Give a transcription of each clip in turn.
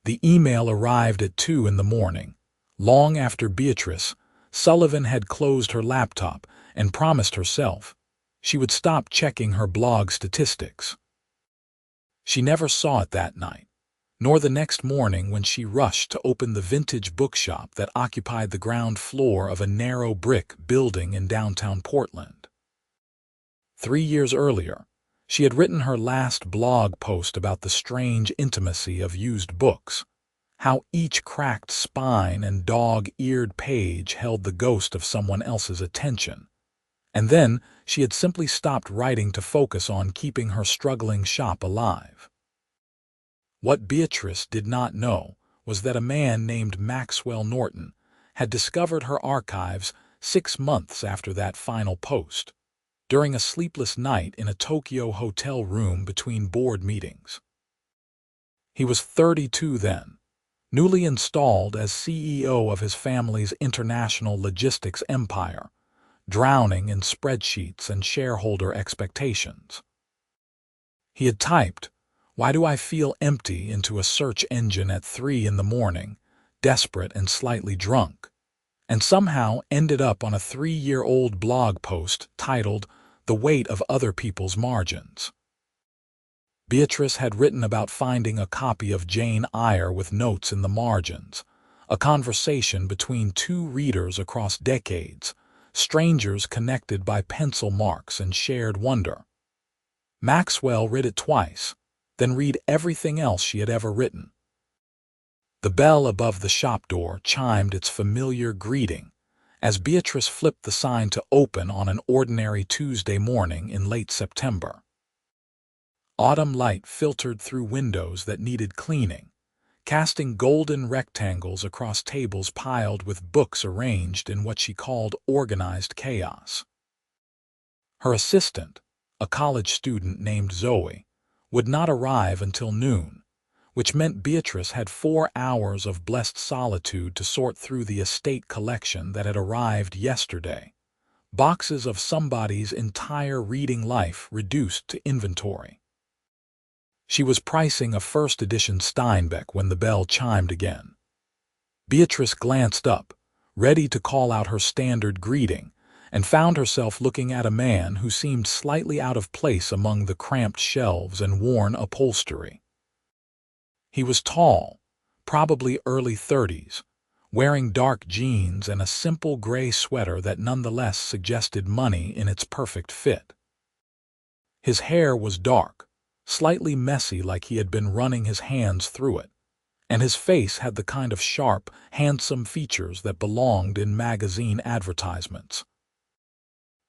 The email arrived at 2 in the morning, long after Beatrice Sullivan had closed her laptop and promised herself she would stop checking her blog statistics. She never saw it that night, nor the next morning when she rushed to open the vintage bookshop that occupied the ground floor of a narrow brick building in downtown Portland. 3 years earlier, she had written her last blog post about the strange intimacy of used books, how each cracked spine and dog-eared page held the ghost of someone else's attention. And then she had simply stopped writing to focus on keeping her struggling shop alive. What Beatrice did not know was that a man named Maxwell Norton had discovered her archives 6 months after that final post, during a sleepless night in a Tokyo hotel room between board meetings. He was 32 then, newly installed as CEO of his family's international logistics empire, drowning in spreadsheets and shareholder expectations. He had typed, "Why do I feel empty?" into a search engine at 3 in the morning, desperate and slightly drunk, and somehow ended up on a 3-year-old blog post titled "The Weight of Other People's Margins." Beatrice had written about finding a copy of Jane Eyre with notes in the margins, a conversation between two readers across decades, strangers connected by pencil marks and shared wonder. Maxwell read it twice, then read everything else she had ever written. The bell above the shop door chimed its familiar greeting as Beatrice flipped the sign to open on an ordinary Tuesday morning in late September. Autumn light filtered through windows that needed cleaning, casting golden rectangles across tables piled with books arranged in what she called organized chaos. Her assistant, a college student named Zoe, would not arrive until noon, which meant Beatrice had 4 hours of blessed solitude to sort through the estate collection that had arrived yesterday, boxes of somebody's entire reading life reduced to inventory. She was pricing a first-edition Steinbeck when the bell chimed again. Beatrice glanced up, ready to call out her standard greeting, and found herself looking at a man who seemed slightly out of place among the cramped shelves and worn upholstery. He was tall, probably early 30s, wearing dark jeans and a simple gray sweater that nonetheless suggested money in its perfect fit. His hair was dark, slightly messy like he had been running his hands through it, and his face had the kind of sharp, handsome features that belonged in magazine advertisements.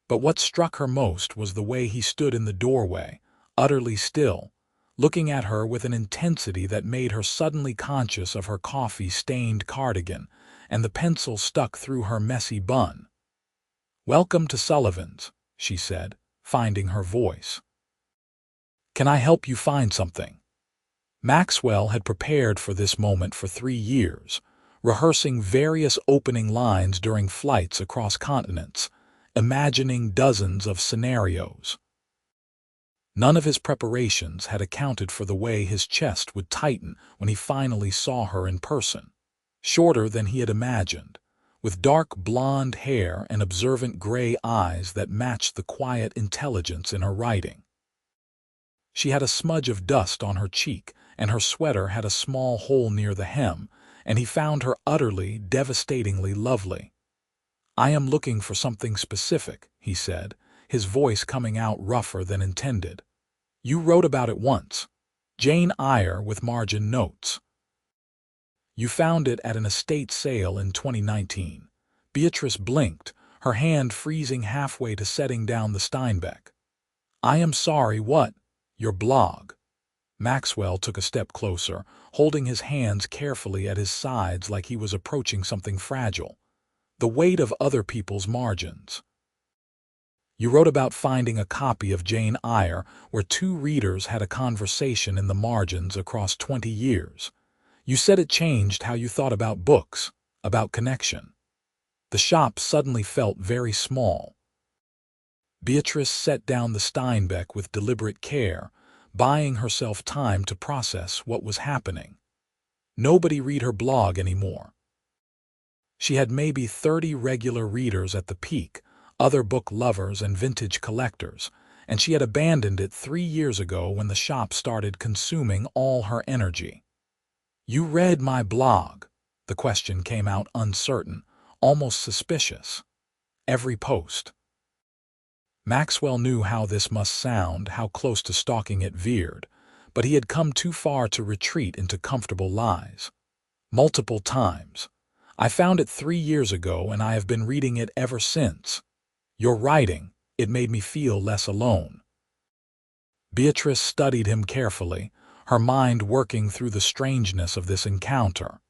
But what struck her most was the way he stood in the doorway, utterly still, looking at her with an intensity that made her suddenly conscious of her coffee-stained cardigan and the pencil stuck through her messy bun. "Welcome to Sullivan's," she said, finding her voice. "Can I help you find something?" Maxwell had prepared for this moment for 3 years, rehearsing various opening lines during flights across continents, imagining dozens of scenarios. None of his preparations had accounted for the way his chest would tighten when he finally saw her in person, shorter than he had imagined, with dark blonde hair and observant gray eyes that matched the quiet intelligence in her writing. She had a smudge of dust on her cheek, and her sweater had a small hole near the hem, and he found her utterly, devastatingly lovely. "I am looking for something specific," he said, his voice coming out rougher than intended. "You wrote about it once. Jane Eyre with margin notes. You found it at an estate sale in 2019. Beatrice blinked, her hand freezing halfway to setting down the Steinbeck. "I am sorry, what? Your blog." Maxwell took a step closer, holding his hands carefully at his sides like he was approaching something fragile. "The weight of other people's margins. You wrote about finding a copy of Jane Eyre where 2 readers had a conversation in the margins across 20 years. You said it changed how you thought about books, about connection." The shop suddenly felt very small. Beatrice set down the Steinbeck with deliberate care, buying herself time to process what was happening. Nobody read her blog anymore. She had maybe 30 regular readers at the peak, other book lovers and vintage collectors, and she had abandoned it 3 years ago when the shop started consuming all her energy. "You read my blog?" The question came out uncertain, almost suspicious. "Every post." Maxwell knew how this must sound, how close to stalking it veered, but he had come too far to retreat into comfortable lies. "Multiple times. I found it 3 years ago and I have been reading it ever since. Your writing, it made me feel less alone." Beatrice studied him carefully, her mind working through the strangeness of this encounter.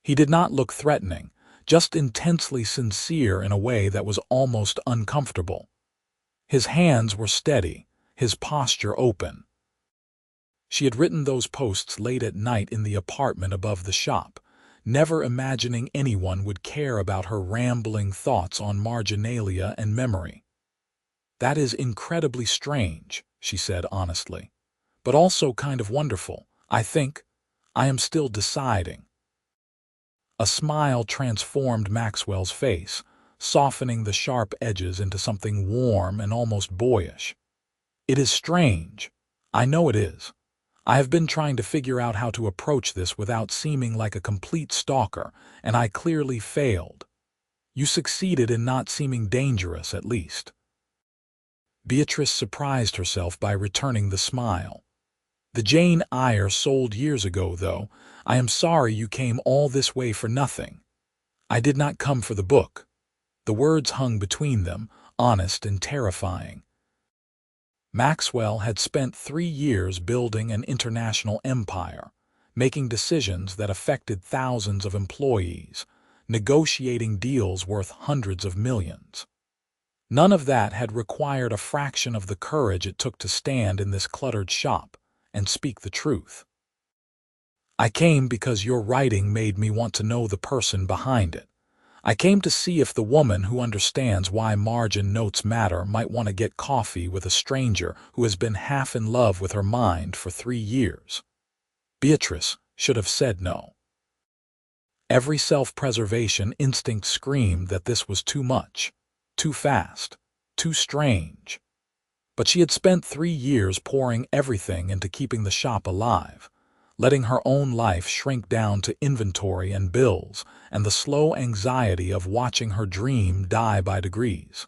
He did not look threatening, just intensely sincere in a way that was almost uncomfortable. His hands were steady, his posture open. She had written those posts late at night in the apartment above the shop, never imagining anyone would care about her rambling thoughts on marginalia and memory. "That is incredibly strange," she said honestly, "but also kind of wonderful, I think. I am still deciding." A smile transformed Maxwell's face, softening the sharp edges into something warm and almost boyish. "It is strange. I know it is. I have been trying to figure out how to approach this without seeming like a complete stalker, and I clearly failed. You succeeded in not seeming dangerous, at least." Beatrice surprised herself by returning the smile. "The Jane Eyre sold years ago, though. I am sorry you came all this way for nothing." "I did not come for the book." The words hung between them, honest and terrifying. Maxwell had spent 3 years building an international empire, making decisions that affected thousands of employees, negotiating deals worth hundreds of millions. None of that had required a fraction of the courage it took to stand in this cluttered shop and speak the truth. "I came because your writing made me want to know the person behind it. I came to see if the woman who understands why margin notes matter might want to get coffee with a stranger who has been half in love with her mind for 3 years." Beatrice should have said no. Every self-preservation instinct screamed that this was too much, too fast, too strange. But she had spent 3 years pouring everything into keeping the shop alive, letting her own life shrink down to inventory and bills and the slow anxiety of watching her dream die by degrees.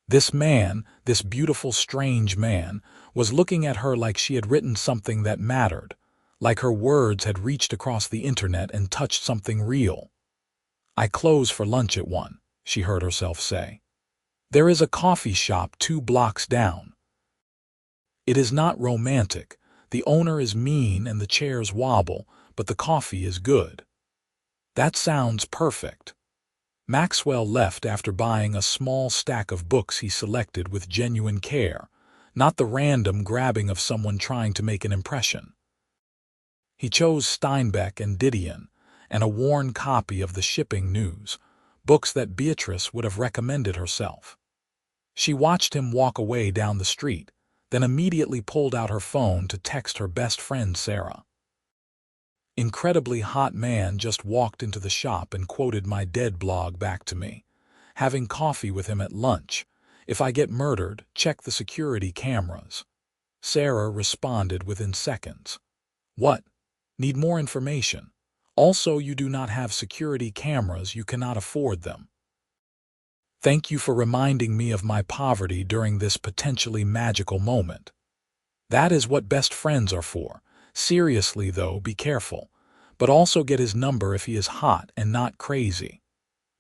This man, this beautiful, strange man, was looking at her like she had written something that mattered, like her words had reached across the internet and touched something real. "I close for lunch at 1, she heard herself say. "There is a coffee shop 2 blocks down." "It is not romantic. The owner is mean and the chairs wobble, but the coffee is good." "That sounds perfect." Maxwell left after buying a small stack of books he selected with genuine care, not the random grabbing of someone trying to make an impression. He chose Steinbeck and Didion, and a worn copy of the Shipping News, books that Beatrice would have recommended herself. She watched him walk away down the street, then immediately pulled out her phone to text her best friend Sarah. "Incredibly hot man just walked into the shop and quoted my dead blog back to me. Having coffee with him at lunch. If I get murdered, check the security cameras." Sarah responded within seconds. "What? Need more information. Also, you do not have security cameras, you cannot afford them. Thank you for reminding me of my poverty during this potentially magical moment." That is what best friends are for. Seriously, though, be careful. But also get his number if he is hot and not crazy.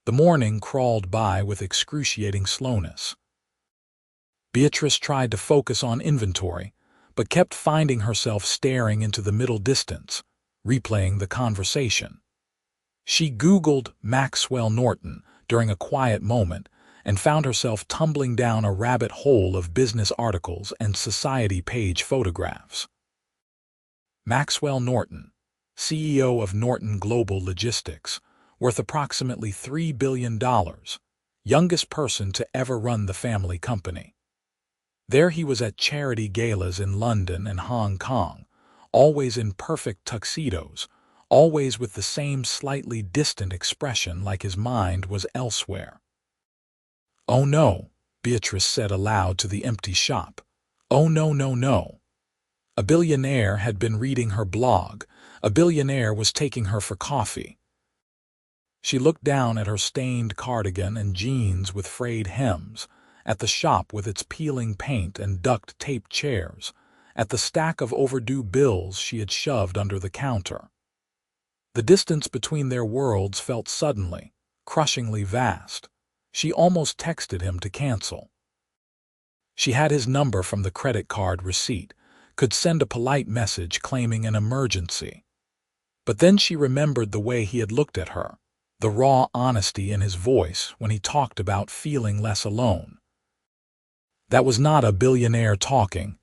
The morning crawled by with excruciating slowness. Beatrice tried to focus on inventory, but kept finding herself staring into the middle distance, replaying the conversation. She Googled Maxwell Norton during a quiet moment and found herself tumbling down a rabbit hole of business articles and society page photographs. Maxwell Norton, CEO of Norton Global Logistics, worth approximately $3 billion, youngest person to ever run the family company. There he was at charity galas in London and Hong Kong, always in perfect tuxedos, always with the same slightly distant expression, like his mind was elsewhere. "Oh no," Beatrice said aloud to the empty shop. "Oh no, no, no." A billionaire had been reading her blog. A billionaire was taking her for coffee. She looked down at her stained cardigan and jeans with frayed hems, at the shop with its peeling paint and duct-taped chairs, at the stack of overdue bills she had shoved under the counter. The distance between their worlds felt suddenly, crushingly vast. She almost texted him to cancel. She had his number from the credit card receipt, could send a polite message claiming an emergency. But then she remembered the way he had looked at her, the raw honesty in his voice when he talked about feeling less alone. That was not a billionaire talking.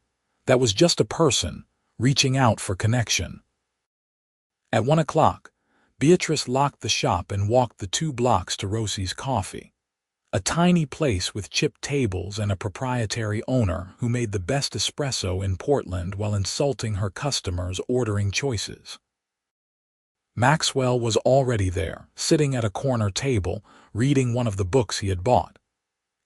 That was just a person reaching out for connection. At 1 o'clock, Beatrice locked the shop and walked the 2 blocks to Rossi's Coffee, a tiny place with chipped tables and a proprietary owner who made the best espresso in Portland while insulting her customers ordering choices. Maxwell was already there, sitting at a corner table, reading one of the books he had bought.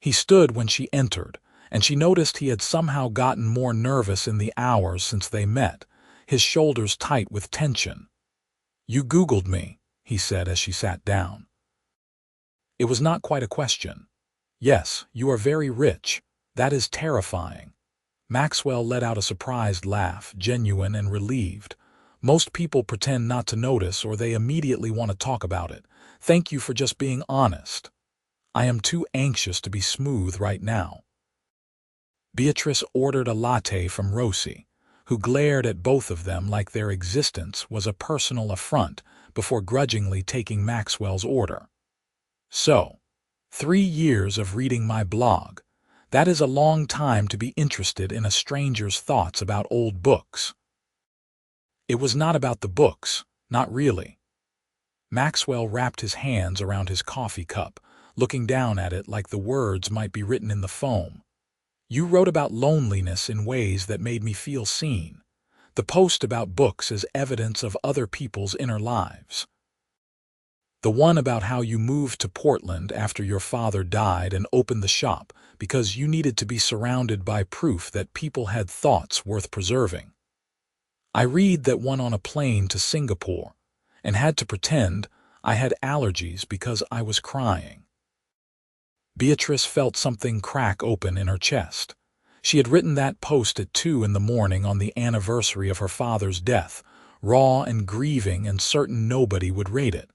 He stood when she entered, and she noticed he had somehow gotten more nervous in the hours since they met, his shoulders tight with tension. "You Googled me," he said as she sat down. It was not quite a question. "Yes, you are very rich. That is terrifying." Maxwell let out a surprised laugh, genuine and relieved. "Most people pretend not to notice or they immediately want to talk about it. Thank you for just being honest. I am too anxious to be smooth right now." Beatrice ordered a latte from Rossi, who glared at both of them like their existence was a personal affront before grudgingly taking Maxwell's order. "So, 3 years of reading my blog. That is a long time to be interested in a stranger's thoughts about old books." It was not about the books, not really. Maxwell wrapped his hands around his coffee cup, looking down at it like the words might be written in the foam. "You wrote about loneliness in ways that made me feel seen. The post about books as evidence of other people's inner lives. The one about how you moved to Portland after your father died and opened the shop because you needed to be surrounded by proof that people had thoughts worth preserving. I read that one on a plane to Singapore and had to pretend I had allergies because I was crying." Beatrice felt something crack open in her chest. She had written that post at 2 in the morning on the anniversary of her father's death, raw and grieving and certain nobody would rate it.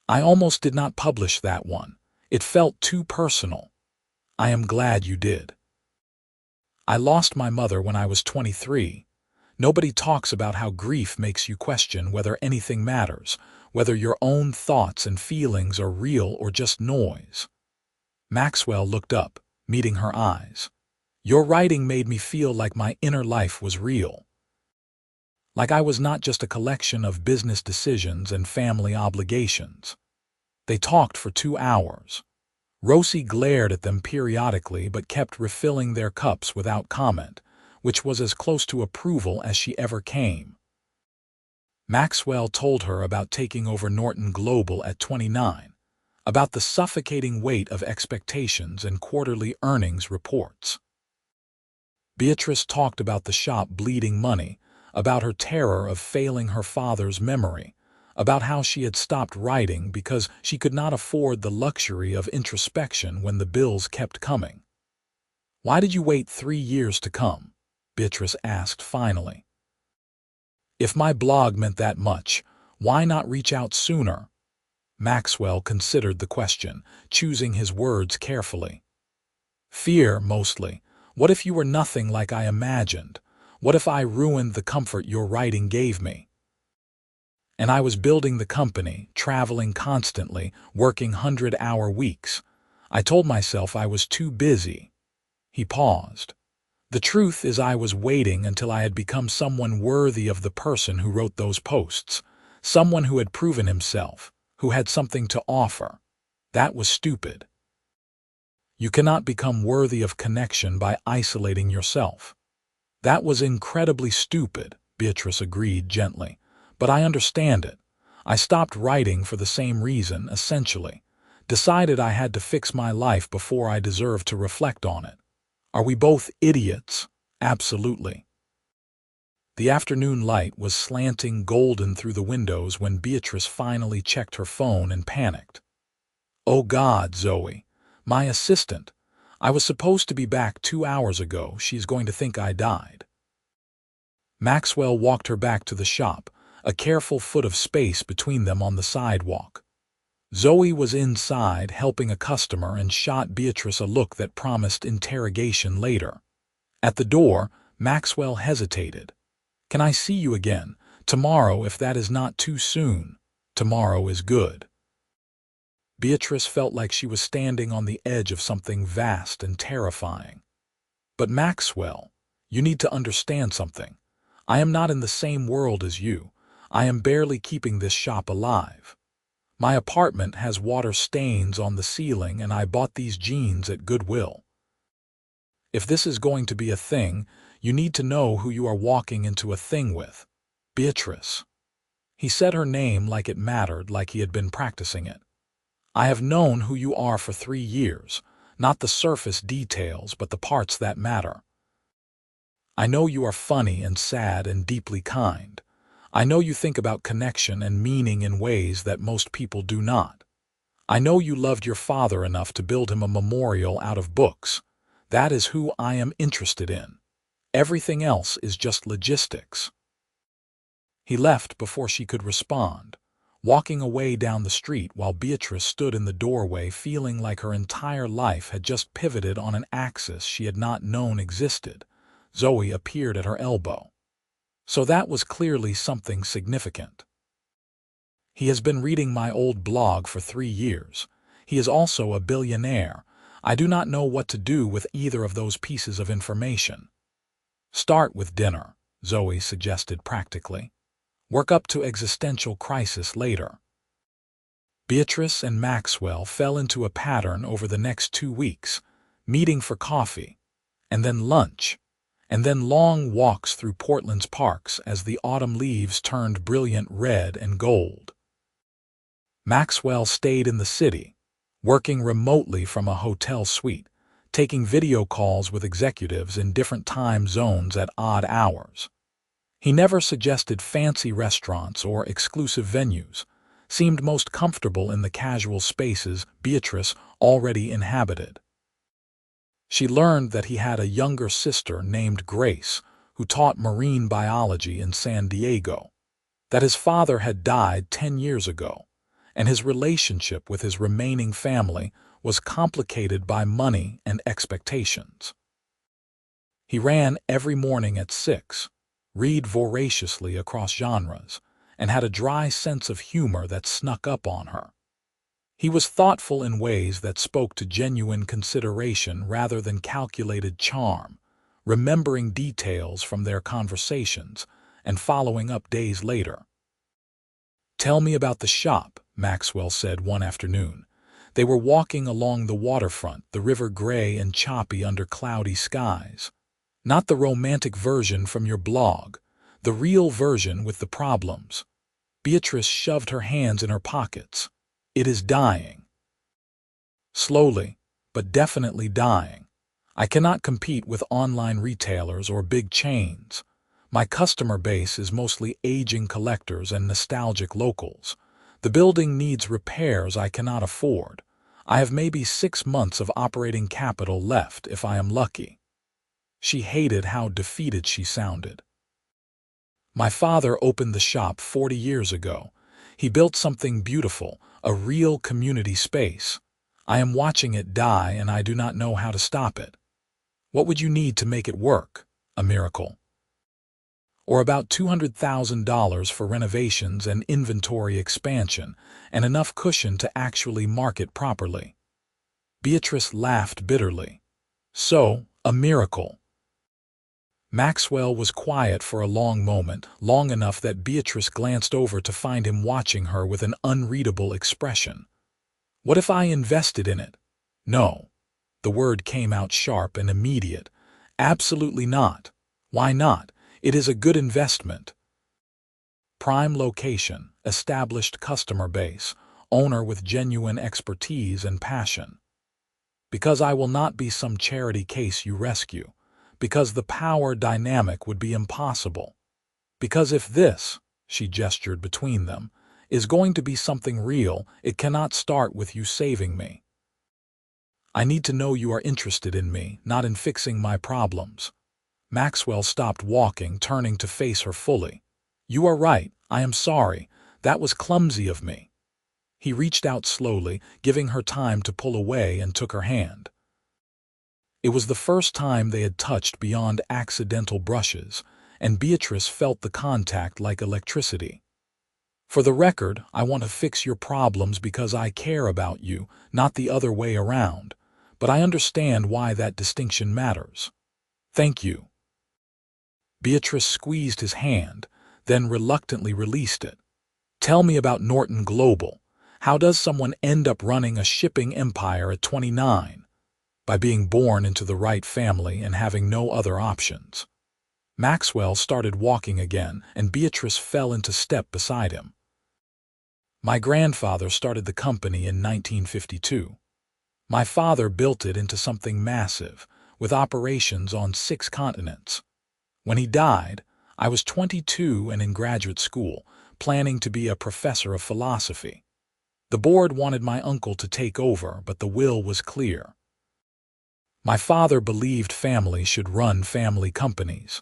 "I almost did not publish that one. It felt too personal." "I am glad you did." "I lost my mother when I was 23. Nobody talks about how grief makes you question whether anything matters, whether your own thoughts and feelings are real or just noise." Maxwell looked up, meeting her eyes. "Your writing made me feel like my inner life was real. Like I was not just a collection of business decisions and family obligations." They talked for 2 hours. Rossi glared at them periodically but kept refilling their cups without comment, which was as close to approval as she ever came. Maxwell told her about taking over Norton Global at 29, about the suffocating weight of expectations and quarterly earnings reports. Beatrice talked about the shop bleeding money, about her terror of failing her father's memory, about how she had stopped writing because she could not afford the luxury of introspection when the bills kept coming. "Why did you wait 3 years to come?" Beatrice asked finally. "If my blog meant that much, why not reach out sooner?" Maxwell considered the question, choosing his words carefully. "Fear, mostly. What if you were nothing like I imagined? What if I ruined the comfort your writing gave me? And I was building the company, traveling constantly, working 100-hour weeks. I told myself I was too busy." He paused. "The truth is I was waiting until I had become someone worthy of the person who wrote those posts, someone who had proven himself, who had something to offer. That was stupid. You cannot become worthy of connection by isolating yourself." "That was incredibly stupid," Beatrice agreed gently. "But I understand it. I stopped writing for the same reason, essentially. Decided I had to fix my life before I deserved to reflect on it. Are we both idiots? Absolutely. The afternoon light was slanting golden through the windows when Beatrice finally checked her phone and panicked. Oh God, Zoe. My assistant. I was supposed to be back 2 hours ago. She's going to think I died. Maxwell walked her back to the shop, a careful foot of space between them on the sidewalk. Zoe was inside helping a customer and shot Beatrice a look that promised interrogation later. At the door, Maxwell hesitated. Can I see you again? Tomorrow, if that is not too soon. Tomorrow is good. Beatrice felt like she was standing on the edge of something vast and terrifying. But Maxwell, you need to understand something. I am not in the same world as you. I am barely keeping this shop alive. My apartment has water stains on the ceiling and I bought these jeans at Goodwill. If this is going to be a thing, you need to know who you are walking into a thing with. Beatrice. He said her name like it mattered, like he had been practicing it. I have known who you are for 3 years, not the surface details, but the parts that matter. I know you are funny and sad and deeply kind. I know you think about connection and meaning in ways that most people do not. I know you loved your father enough to build him a memorial out of books. That is who I am interested in. Everything else is just logistics. He left before she could respond, walking away down the street while Beatrice stood in the doorway feeling like her entire life had just pivoted on an axis she had not known existed. Zoe appeared at her elbow. So that was clearly something significant. He has been reading my old blog for 3 years. He is also a billionaire. I do not know what to do with either of those pieces of information. Start with dinner, Zoe suggested practically. Work up to existential crisis later. Beatrice and Maxwell fell into a pattern over the next 2 weeks, meeting for coffee, and then lunch, and then long walks through Portland's parks as the autumn leaves turned brilliant red and gold. Maxwell stayed in the city, working remotely from a hotel suite, taking video calls with executives in different time zones at odd hours. He never suggested fancy restaurants or exclusive venues, seemed most comfortable in the casual spaces Beatrice already inhabited. She learned that he had a younger sister named Grace who taught marine biology in San Diego, that his father had died 10 years ago, and his relationship with his remaining family was complicated by money and expectations. He ran every morning at 6, read voraciously across genres, and had a dry sense of humor that snuck up on her. He was thoughtful in ways that spoke to genuine consideration rather than calculated charm, remembering details from their conversations and following up days later. Tell me about the shop, Maxwell said one afternoon. They were walking along the waterfront, the river gray and choppy under cloudy skies. Not the romantic version from your blog, the real version with the problems. Beatrice shoved her hands in her pockets. It is dying. Slowly, but definitely dying. I cannot compete with online retailers or big chains. My customer base is mostly aging collectors and nostalgic locals. The building needs repairs I cannot afford. I have maybe 6 months of operating capital left if I am lucky. She hated how defeated she sounded. My father opened the shop 40 years ago. He built something beautiful, a real community space. I am watching it die and I do not know how to stop it. What would you need to make it work? A miracle. Or about $200,000 for renovations and inventory expansion, and enough cushion to actually market properly. Beatrice laughed bitterly. So, a miracle. Maxwell was quiet for a long moment, long enough that Beatrice glanced over to find him watching her with an unreadable expression. What if I invested in it? No. The word came out sharp and immediate. Absolutely not. Why not? It is a good investment. Prime location, established customer base, owner with genuine expertise and passion. Because I will not be some charity case you rescue. Because the power dynamic would be impossible. Because if this, she gestured between them, is going to be something real, it cannot start with you saving me. I need to know you are interested in me, not in fixing my problems. Maxwell stopped walking, turning to face her fully. You are right, I am sorry. That was clumsy of me. He reached out slowly, giving her time to pull away, and took her hand. It was the first time they had touched beyond accidental brushes, and Beatrice felt the contact like electricity. For the record, I want to fix your problems because I care about you, not the other way around, but I understand why that distinction matters. Thank you. Beatrice squeezed his hand, then reluctantly released it. Tell me about Norton Global. How does someone end up running a shipping empire at 29? By being born into the right family and having no other options. Maxwell started walking again, and Beatrice fell into step beside him. My grandfather started the company in 1952. My father built it into something massive, with operations on 6 continents. When he died, I was 22 and in graduate school, planning to be a professor of philosophy. The board wanted my uncle to take over, but the will was clear. My father believed families should run family companies.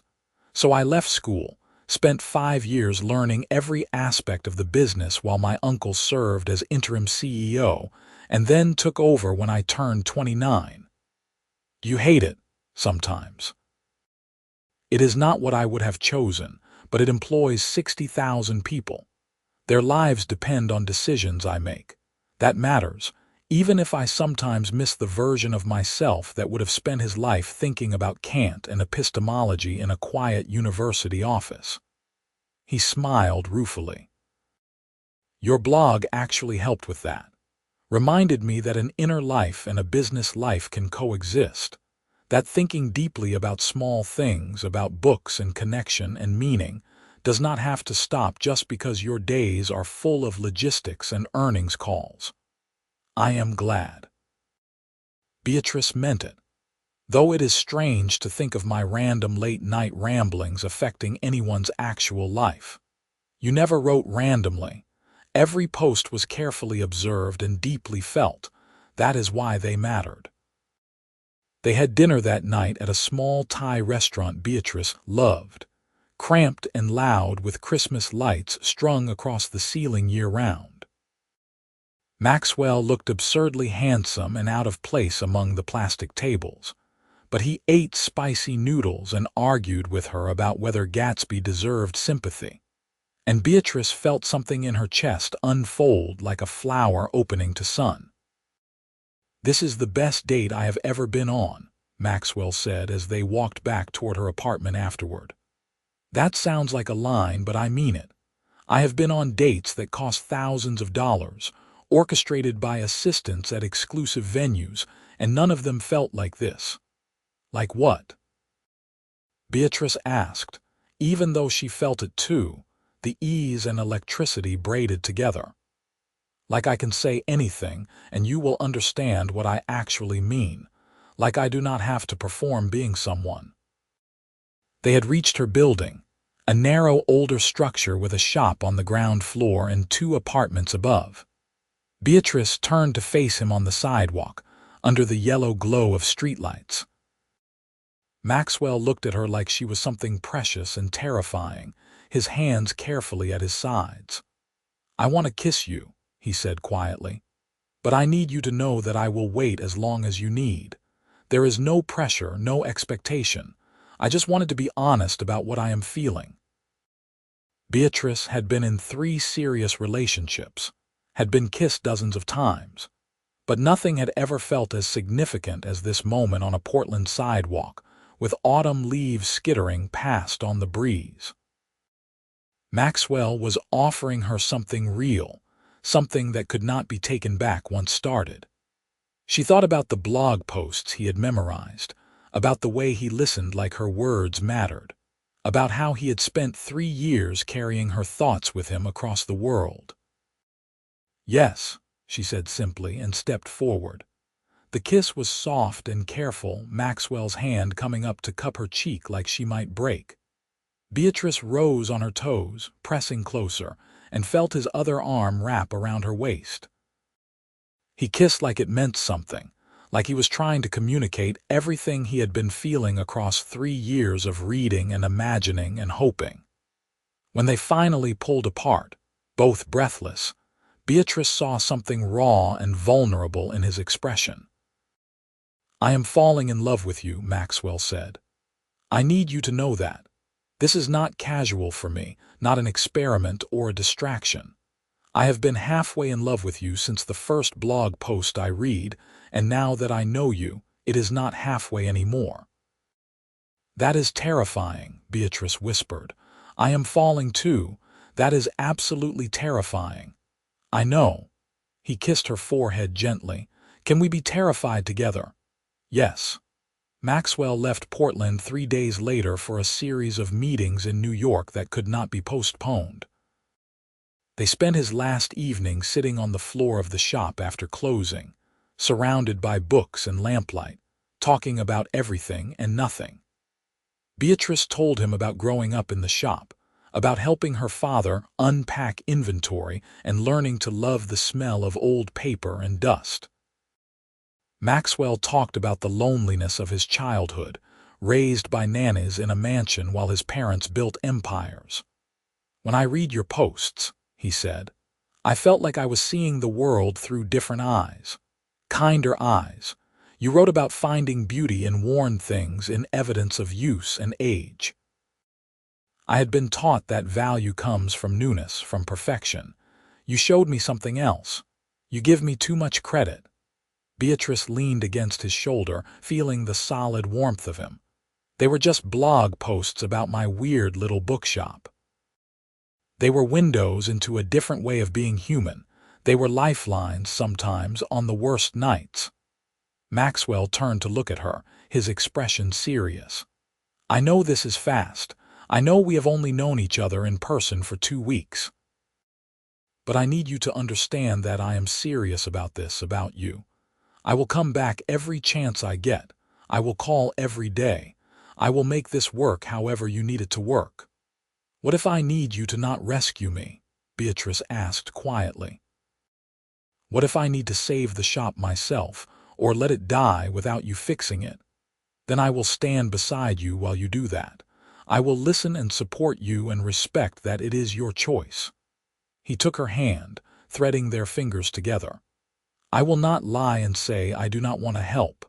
So I left school, spent 5 years learning every aspect of the business while my uncle served as interim CEO, and then took over when I turned 29. You hate it, sometimes. It is not what I would have chosen, but it employs 60,000 people. Their lives depend on decisions I make. That matters, even if I sometimes miss the version of myself that would have spent his life thinking about Kant and epistemology in a quiet university office. He smiled ruefully. Your blog actually helped with that. Reminded me that an inner life and a business life can coexist. That thinking deeply about small things, about books and connection and meaning, does not have to stop just because your days are full of logistics and earnings calls. I am glad. Beatrice meant it. Though it is strange to think of my random late-night ramblings affecting anyone's actual life. You never wrote randomly. Every post was carefully observed and deeply felt. That is why they mattered. They had dinner that night at a small Thai restaurant Beatrice loved, cramped and loud with Christmas lights strung across the ceiling year-round. Maxwell looked absurdly handsome and out of place among the plastic tables, but he ate spicy noodles and argued with her about whether Gatsby deserved sympathy. And Beatrice felt something in her chest unfold like a flower opening to sun. This is the best date I have ever been on, Maxwell said as they walked back toward her apartment afterward. That sounds like a line, but I mean it. I have been on dates that cost thousands of dollars, orchestrated by assistants at exclusive venues, and none of them felt like this. Like what? Beatrice asked, even though she felt it too, the ease and electricity braided together. Like I can say anything, and you will understand what I actually mean. Like I do not have to perform being someone. They had reached her building, a narrow older structure with a shop on the ground floor and 2 apartments above. Beatrice turned to face him on the sidewalk, under the yellow glow of streetlights. Maxwell looked at her like she was something precious and terrifying, his hands carefully at his sides. I want to kiss you, he said quietly. But I need you to know that I will wait as long as you need. There is no pressure, no expectation. I just wanted to be honest about what I am feeling. Beatrice had been in 3 serious relationships, had been kissed dozens of times, but nothing had ever felt as significant as this moment on a Portland sidewalk, with autumn leaves skittering past on the breeze. Maxwell was offering her something real, something that could not be taken back once started. She thought about the blog posts he had memorized, about the way he listened like her words mattered, about how he had spent 3 years carrying her thoughts with him across the world. "Yes," she said simply and stepped forward. The kiss was soft and careful, Maxwell's hand coming up to cup her cheek like she might break. Beatrice rose on her toes, pressing closer, and felt his other arm wrap around her waist. He kissed like it meant something, like he was trying to communicate everything he had been feeling across 3 years of reading and imagining and hoping. When they finally pulled apart, both breathless, Beatrice saw something raw and vulnerable in his expression. "I am falling in love with you," Maxwell said. "I need you to know that. This is not casual for me, not an experiment or a distraction. I have been halfway in love with you since the first blog post I read, and now that I know you, it is not halfway anymore." "That is terrifying," Beatrice whispered. "I am falling too. That is absolutely terrifying." "I know." He kissed her forehead gently. "Can we be terrified together?" "Yes." Maxwell left Portland 3 days later for a series of meetings in New York that could not be postponed. They spent his last evening sitting on the floor of the shop after closing, surrounded by books and lamplight, talking about everything and nothing. Beatrice told him about growing up in the shop, about helping her father unpack inventory and learning to love the smell of old paper and dust. Maxwell talked about the loneliness of his childhood, raised by nannies in a mansion while his parents built empires. "When I read your posts," he said, "I felt like I was seeing the world through different eyes, kinder eyes. You wrote about finding beauty in worn things, in evidence of use and age. I had been taught that value comes from newness, from perfection. You showed me something else. You give me too much credit." Beatrice leaned against his shoulder, feeling the solid warmth of him. "They were just blog posts about my weird little bookshop. They were windows into a different way of being human. They were lifelines sometimes on the worst nights." Maxwell turned to look at her, his expression serious. "I know this is fast. I know we have only known each other in person for 2 weeks. But I need you to understand that I am serious about this, about you. I will come back every chance I get. I will call every day. I will make this work however you need it to work." "What if I need you to not rescue me?" Beatrice asked quietly. "What if I need to save the shop myself, or let it die without you fixing it? Then I will stand beside you while you do that. I will listen and support you and respect that it is your choice." He took her hand, threading their fingers together. "I will not lie and say I do not want to help.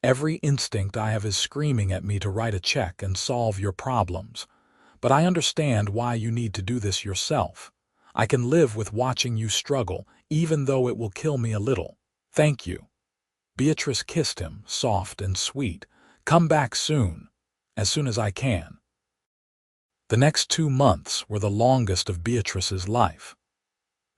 Every instinct I have is screaming at me to write a check and solve your problems. But I understand why you need to do this yourself. I can live with watching you struggle, even though it will kill me a little. Thank you." Beatrice kissed him, soft and sweet. "Come back soon, as soon as I can." The next 2 months were the longest of Beatrice's life.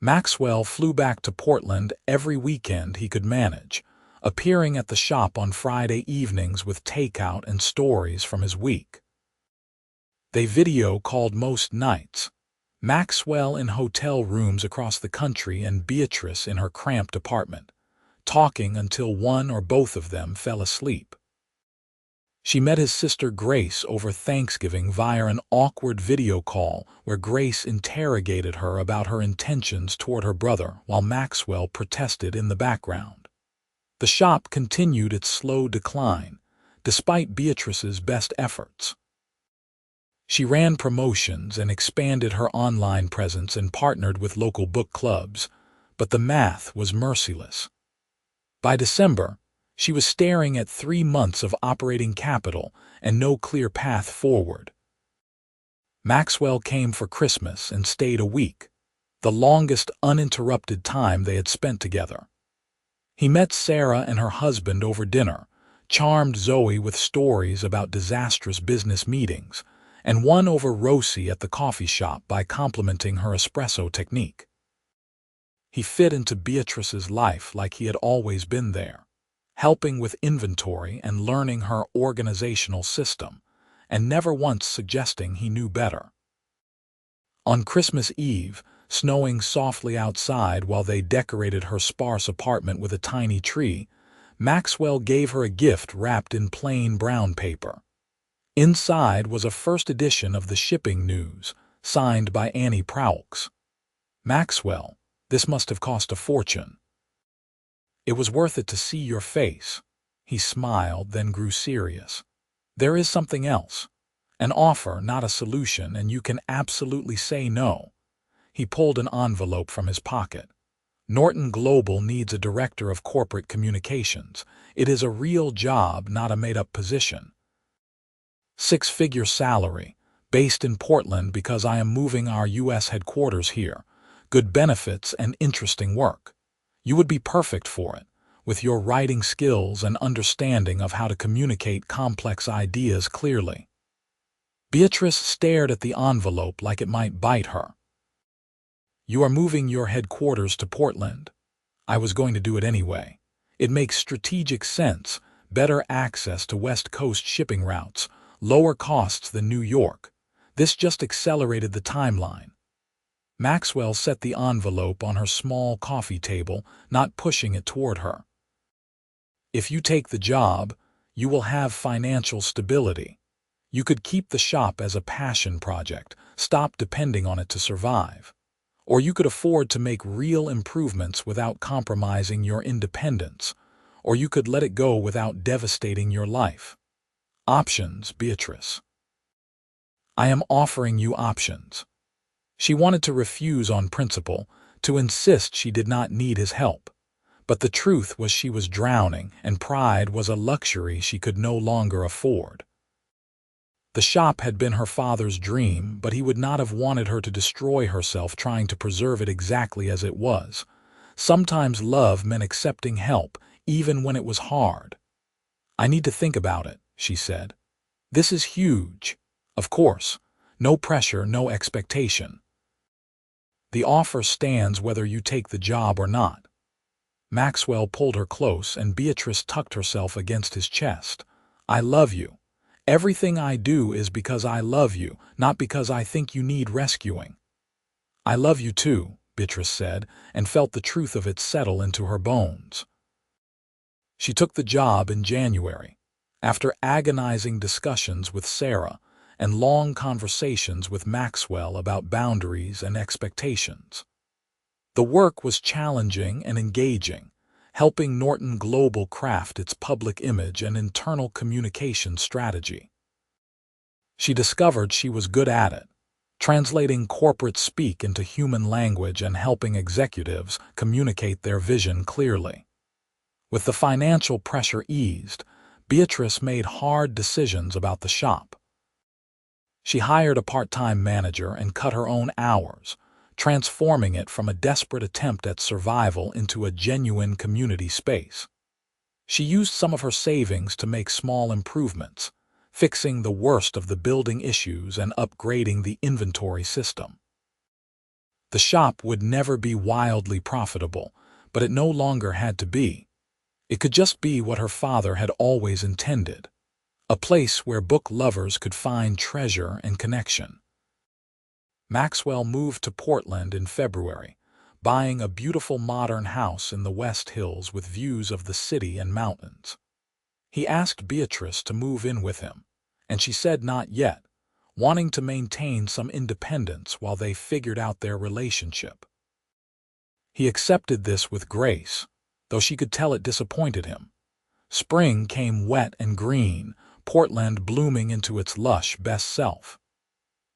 Maxwell flew back to Portland every weekend he could manage, appearing at the shop on Friday evenings with takeout and stories from his week. They video called most nights, Maxwell in hotel rooms across the country and Beatrice in her cramped apartment, talking until one or both of them fell asleep. She met his sister Grace over Thanksgiving via an awkward video call where Grace interrogated her about her intentions toward her brother while Maxwell protested in the background. The shop continued its slow decline, despite Beatrice's best efforts. She ran promotions and expanded her online presence and partnered with local book clubs, but the math was merciless. By December, she was staring at 3 months of operating capital and no clear path forward. Maxwell came for Christmas and stayed a week, the longest uninterrupted time they had spent together. He met Sarah and her husband over dinner, charmed Zoe with stories about disastrous business meetings, and won over Rosie at the coffee shop by complimenting her espresso technique. He fit into Beatrice's life like he had always been there, helping with inventory and learning her organizational system, and never once suggesting he knew better. On Christmas Eve, snowing softly outside while they decorated her sparse apartment with a tiny tree, Maxwell gave her a gift wrapped in plain brown paper. Inside was a first edition of the shipping news, signed by Annie Proulx. "Maxwell, this must have cost a fortune." "It was worth it to see your face." He smiled, then grew serious. "There is something else. An offer, not a solution, and you can absolutely say no." He pulled an envelope from his pocket. "Norton Global needs a director of corporate communications. It is a real job, not a made-up position. 6-figure salary, based in Portland because I am moving our U.S. headquarters here. Good benefits and interesting work. You would be perfect for it, with your writing skills and understanding of how to communicate complex ideas clearly." Beatrice stared at the envelope like it might bite her. "You are moving your headquarters to Portland." "I was going to do it anyway. It makes strategic sense, better access to West Coast shipping routes, lower costs than New York. This just accelerated the timeline." Maxwell set the envelope on her small coffee table, not pushing it toward her. "If you take the job, you will have financial stability. You could keep the shop as a passion project, stop depending on it to survive. Or you could afford to make real improvements without compromising your independence. Or you could let it go without devastating your life. Options, Beatrice." "I am offering you options." She wanted to refuse on principle, to insist she did not need his help. But the truth was she was drowning, and pride was a luxury she could no longer afford. The shop had been her father's dream, but he would not have wanted her to destroy herself trying to preserve it exactly as it was. Sometimes love meant accepting help, even when it was hard. "I need to think about it," she said. "This is huge." "Of course. No pressure, no expectation. The offer stands whether you take the job or not." Maxwell pulled her close, and Beatrice tucked herself against his chest. "I love you. Everything I do is because I love you, not because I think you need rescuing." "I love you too," Beatrice said, and felt the truth of it settle into her bones. She took the job in January, after agonizing discussions with Sarah and long conversations with Maxwell about boundaries and expectations. The work was challenging and engaging, helping Norton Global craft its public image and internal communication strategy. She discovered she was good at it, translating corporate speak into human language and helping executives communicate their vision clearly. With the financial pressure eased, Beatrice made hard decisions about the shop. She hired a part-time manager and cut her own hours, transforming it from a desperate attempt at survival into a genuine community space. She used some of her savings to make small improvements, fixing the worst of the building issues and upgrading the inventory system. The shop would never be wildly profitable, but it no longer had to be. It could just be what her father had always intended, a place where book lovers could find treasure and connection. Maxwell moved to Portland in February, buying a beautiful modern house in the West Hills with views of the city and mountains. He asked Beatrice to move in with him, and she said not yet, wanting to maintain some independence while they figured out their relationship. He accepted this with grace, though she could tell it disappointed him. Spring came wet and green, Portland blooming into its lush best self.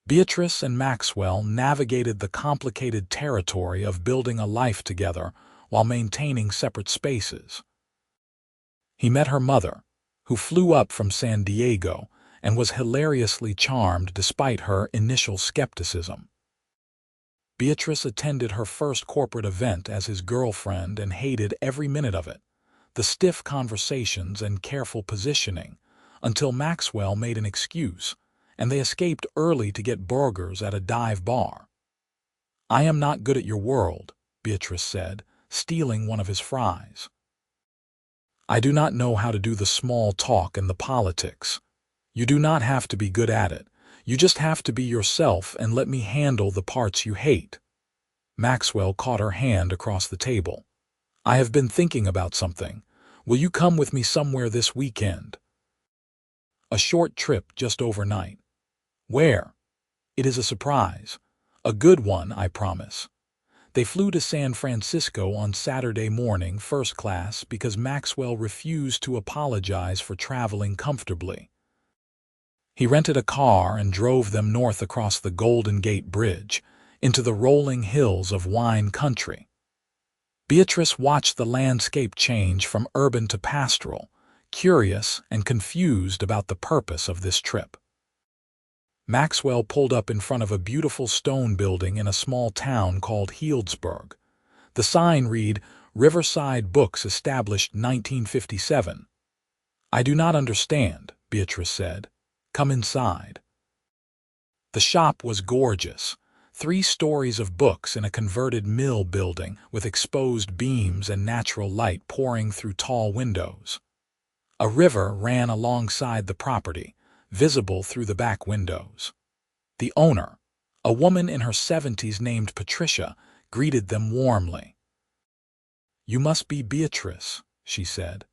Beatrice and Maxwell navigated the complicated territory of building a life together while maintaining separate spaces. He met her mother, who flew up from San Diego and was hilariously charmed despite her initial skepticism. Beatrice attended her first corporate event as his girlfriend and hated every minute of it, the stiff conversations and careful positioning, until Maxwell made an excuse, and they escaped early to get burgers at a dive bar. "I am not good at your world," Beatrice said, stealing one of his fries. "I do not know how to do the small talk and the politics. You do not have to be good at it. You just have to be yourself and let me handle the parts you hate. Maxwell caught her hand across the table. I have been thinking about something. Will you come with me somewhere this weekend? A short trip just overnight. Where? It is a surprise. A good one, I promise. They flew to San Francisco on Saturday morning, first class, because Maxwell refused to apologize for traveling comfortably. He rented a car and drove them north across the Golden Gate Bridge, into the rolling hills of wine country. Beatrice watched the landscape change from urban to pastoral, curious and confused about the purpose of this trip. Maxwell pulled up in front of a beautiful stone building in a small town called Healdsburg. The sign read, Riverside Books, established 1957. I do not understand, Beatrice said. Come inside. The shop was gorgeous. 3 stories of books in a converted mill building with exposed beams and natural light pouring through tall windows. A river ran alongside the property, visible through the back windows. The owner, a woman in her 70s named Patricia, greeted them warmly. You must be Beatrice, she said.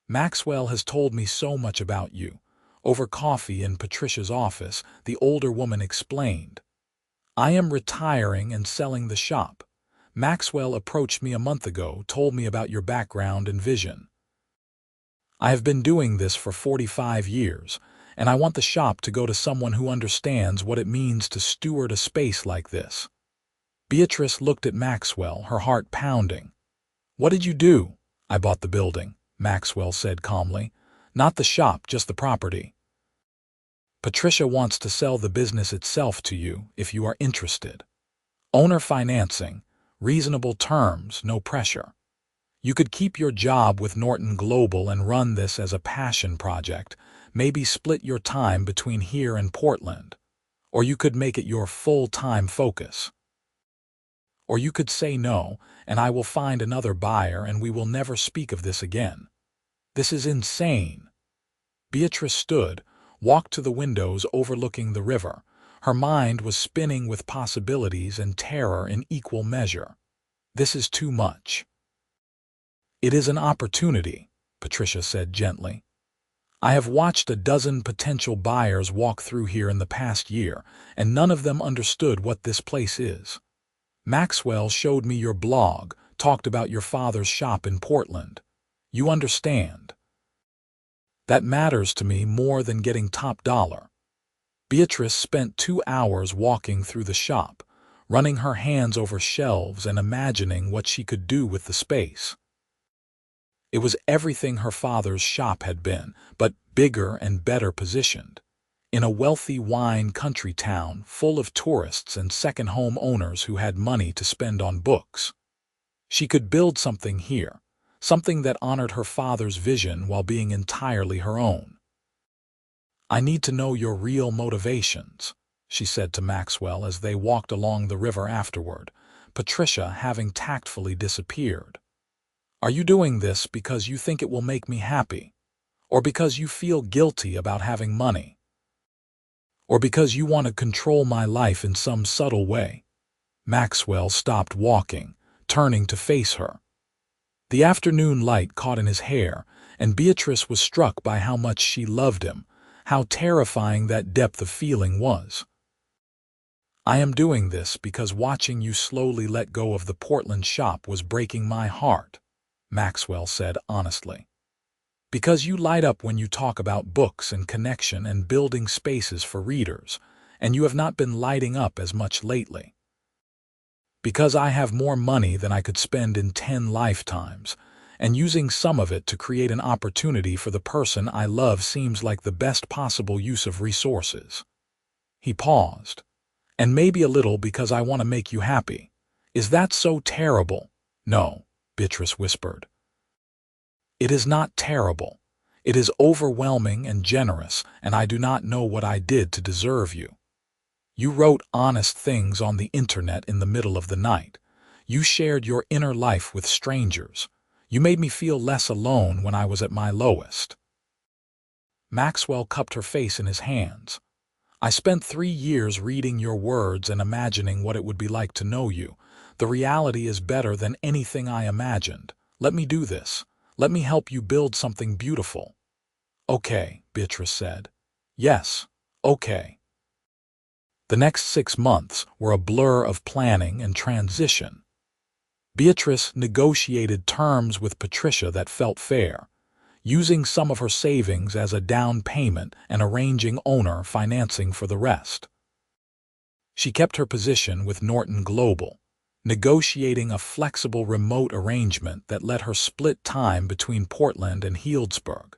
Maxwell has told me so much about you. Over coffee in Patricia's office, the older woman explained. I am retiring and selling the shop. Maxwell approached me a month ago, told me about your background and vision. I have been doing this for 45 years, and I want the shop to go to someone who understands what it means to steward a space like this. Beatrice looked at Maxwell, her heart pounding. What did you do? I bought the building, Maxwell said calmly. Not the shop, just the property. Patricia wants to sell the business itself to you if you are interested. Owner financing, reasonable terms, no pressure. You could keep your job with Norton Global and run this as a passion project, maybe split your time between here and Portland. Or you could make it your full-time focus. Or you could say no, and I will find another buyer and we will never speak of this again. This is insane. Beatrice stood, walked to the windows overlooking the river. Her mind was spinning with possibilities and terror in equal measure. This is too much. It is an opportunity, Patricia said gently. I have watched a dozen potential buyers walk through here in the past year, and none of them understood what this place is. Maxwell showed me your blog, talked about your father's shop in Portland. You understand. That matters to me more than getting top dollar. Beatrice spent 2 hours walking through the shop, running her hands over shelves and imagining what she could do with the space. It was everything her father's shop had been, but bigger and better positioned. In a wealthy wine country town full of tourists and second-home owners who had money to spend on books. She could build something here, something that honored her father's vision while being entirely her own. I need to know your real motivations, she said to Maxwell as they walked along the river afterward, Patricia having tactfully disappeared. Are you doing this because you think it will make me happy? Or because you feel guilty about having money? Or because you want to control my life in some subtle way? Maxwell stopped walking, turning to face her. The afternoon light caught in his hair, and Beatrice was struck by how much she loved him, how terrifying that depth of feeling was. I am doing this because watching you slowly let go of the Portland shop was breaking my heart, Maxwell said honestly. Because you light up when you talk about books and connection and building spaces for readers, and you have not been lighting up as much lately. Because I have more money than I could spend in 10 lifetimes, and using some of it to create an opportunity for the person I love seems like the best possible use of resources. He paused. And maybe a little because I want to make you happy. Is that so terrible? No, Beatrice whispered. It is not terrible. It is overwhelming and generous, and I do not know what I did to deserve you. You wrote honest things on the internet in the middle of the night. You shared your inner life with strangers. You made me feel less alone when I was at my lowest. Maxwell cupped her face in his hands. I spent 3 years reading your words and imagining what it would be like to know you. The reality is better than anything I imagined. Let me do this. Let me help you build something beautiful. Okay, Beatrice said. Yes, okay. The next 6 months were a blur of planning and transition. Beatrice negotiated terms with Patricia that felt fair, using some of her savings as a down payment and arranging owner financing for the rest. She kept her position with Norton Global, negotiating a flexible remote arrangement that let her split time between Portland and Healdsburg.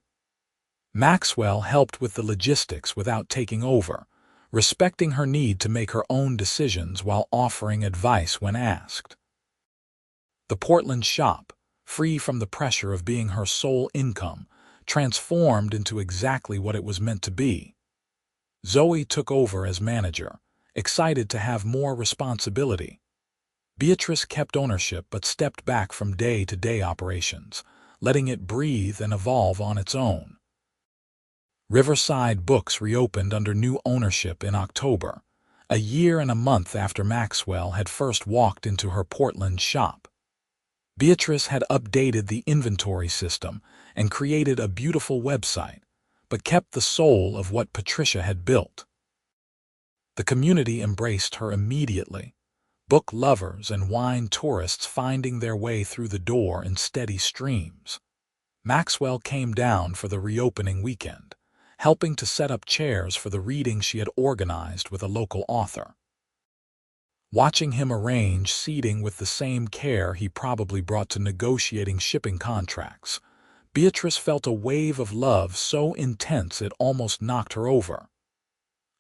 Maxwell helped with the logistics without taking over, respecting her need to make her own decisions while offering advice when asked. The Portland shop, free from the pressure of being her sole income, transformed into exactly what it was meant to be. Zoe took over as manager, excited to have more responsibility. Beatrice kept ownership but stepped back from day-to-day operations, letting it breathe and evolve on its own. Riverside Books reopened under new ownership in October, a year and a month after Maxwell had first walked into her Portland shop. Beatrice had updated the inventory system and created a beautiful website, but kept the soul of what Patricia had built. The community embraced her immediately, book lovers and wine tourists finding their way through the door in steady streams. Maxwell came down for the reopening weekend, helping to set up chairs for the reading she had organized with a local author. Watching him arrange seating with the same care he probably brought to negotiating shipping contracts, Beatrice felt a wave of love so intense it almost knocked her over.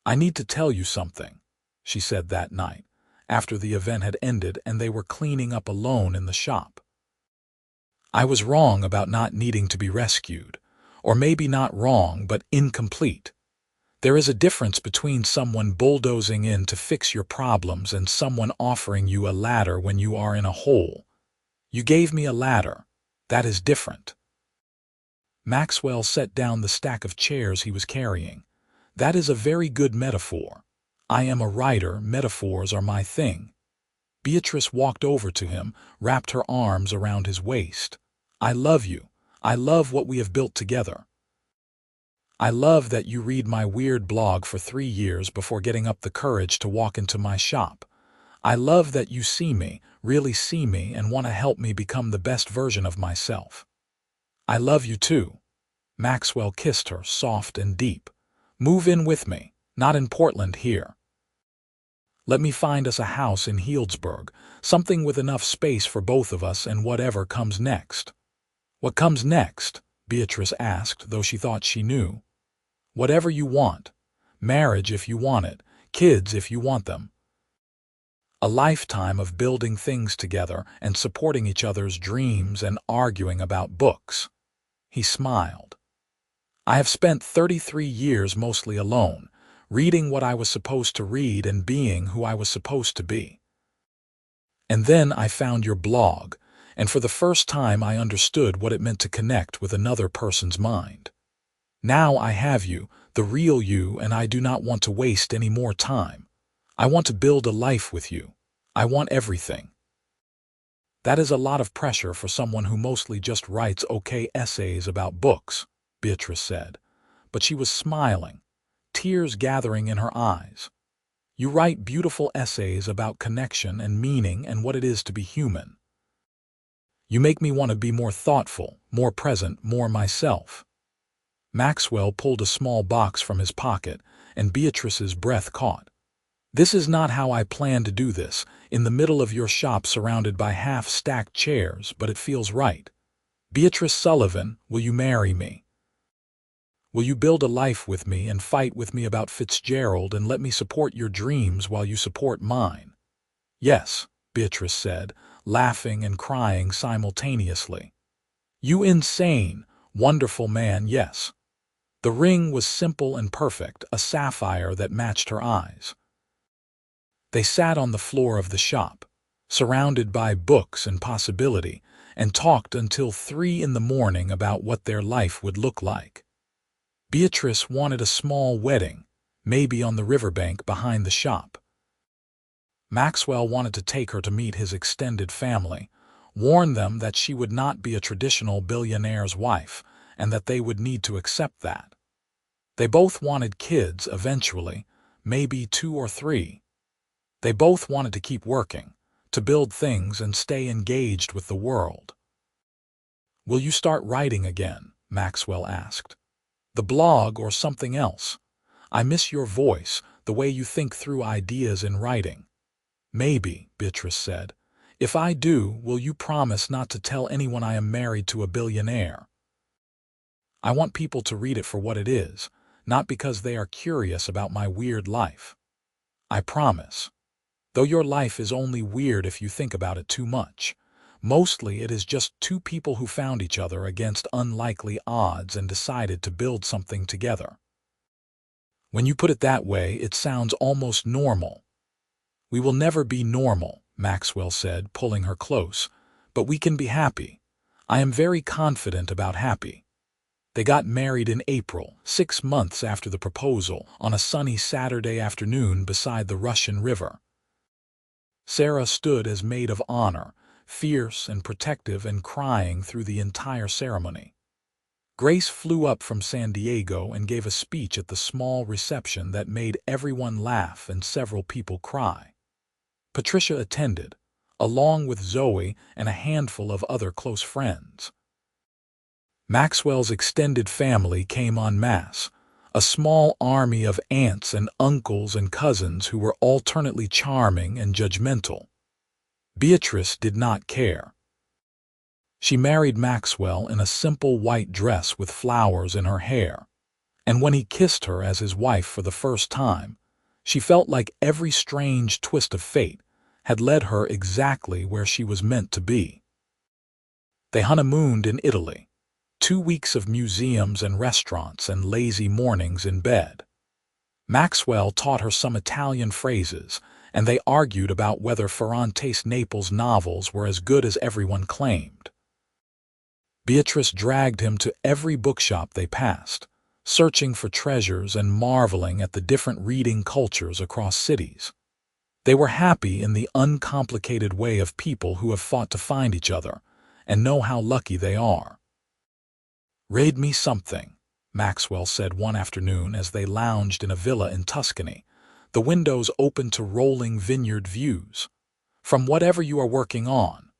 "I need to tell you something," she said that night, after the event had ended and they were cleaning up alone in the shop. "I was wrong about not needing to be rescued, or maybe not wrong but incomplete. There is a difference between someone bulldozing in to fix your problems and someone offering you a ladder when you are in a hole. You gave me a ladder. That is different." Maxwell set down the stack of chairs he was carrying. "That is a very good metaphor. I am a writer, metaphors are my thing." Beatrice walked over to him, wrapped her arms around his waist. "I love you. I love what we have built together. I love that you read my weird blog for 3 years before getting up the courage to walk into my shop. I love that you see me, really see me, and want to help me become the best version of myself. I love you too." Maxwell kissed her, soft and deep. "Move in with me, not in Portland here. Let me find us a house in Healdsburg, something with enough space for both of us and whatever comes next." "What comes next?" Beatrice asked, though she thought she knew. "Whatever you want. Marriage if you want it, kids if you want them. A lifetime of building things together and supporting each other's dreams and arguing about books." He smiled. "I have spent 33 years mostly alone, reading what I was supposed to read and being who I was supposed to be. And then I found your blog, and for the first time I understood what it meant to connect with another person's mind. Now I have you, the real you, and I do not want to waste any more time. I want to build a life with you. I want everything." "That is a lot of pressure for someone who mostly just writes okay essays about books," Beatrice said, but she was smiling, tears gathering in her eyes. "You write beautiful essays about connection and meaning and what it is to be human. You make me want to be more thoughtful, more present, more myself." Maxwell pulled a small box from his pocket, and Beatrice's breath caught. "This is not how I planned to do this, in the middle of your shop surrounded by half-stacked chairs, but it feels right. Beatrice Sullivan, will you marry me? Will you build a life with me and fight with me about Fitzgerald and let me support your dreams while you support mine?" "Yes," Beatrice said, laughing and crying simultaneously. "You insane, wonderful man, yes." The ring was simple and perfect, a sapphire that matched her eyes. They sat on the floor of the shop, surrounded by books and possibility, and talked until 3 in the morning about what their life would look like. Beatrice wanted a small wedding, maybe on the riverbank behind the shop. Maxwell wanted to take her to meet his extended family, warn them that she would not be a traditional billionaire's wife, and that they would need to accept that. They both wanted kids eventually, maybe 2 or 3. They both wanted to keep working, to build things and stay engaged with the world. "Will you start writing again?" Maxwell asked. "The blog or something else? I miss your voice, the way you think through ideas in writing." "Maybe," Beatrice said. "If I do, will you promise not to tell anyone I am married to a billionaire? I want people to read it for what it is, not because they are curious about my weird life. I promise. Though your life is only weird if you think about it too much. Mostly it is just 2 people who found each other against unlikely odds and decided to build something together." "When you put it that way, it sounds almost normal." "We will never be normal," Maxwell said, pulling her close, "but we can be happy. I am very confident about happy." They got married in April, 6 months after the proposal, on a sunny Saturday afternoon beside the Russian River. Sarah stood as maid of honor, fierce and protective and crying through the entire ceremony. Grace flew up from San Diego and gave a speech at the small reception that made everyone laugh and several people cry. Patricia attended, along with Zoe and a handful of other close friends. Maxwell's extended family came en masse, a small army of aunts and uncles and cousins who were alternately charming and judgmental. Beatrice did not care. She married Maxwell in a simple white dress with flowers in her hair, and when he kissed her as his wife for the first time, she felt like every strange twist of fate had led her exactly where she was meant to be. They honeymooned in Italy. 2 weeks of museums and restaurants and lazy mornings in bed. Maxwell taught her some Italian phrases, and they argued about whether Ferrante's Naples novels were as good as everyone claimed. Beatrice dragged him to every bookshop they passed, searching for treasures and marveling at the different reading cultures across cities. They were happy in the uncomplicated way of people who have fought to find each other and know how lucky they are. "Read me something," Maxwell said one afternoon as they lounged in a villa in Tuscany, the windows open to rolling vineyard views. "From whatever you are working on."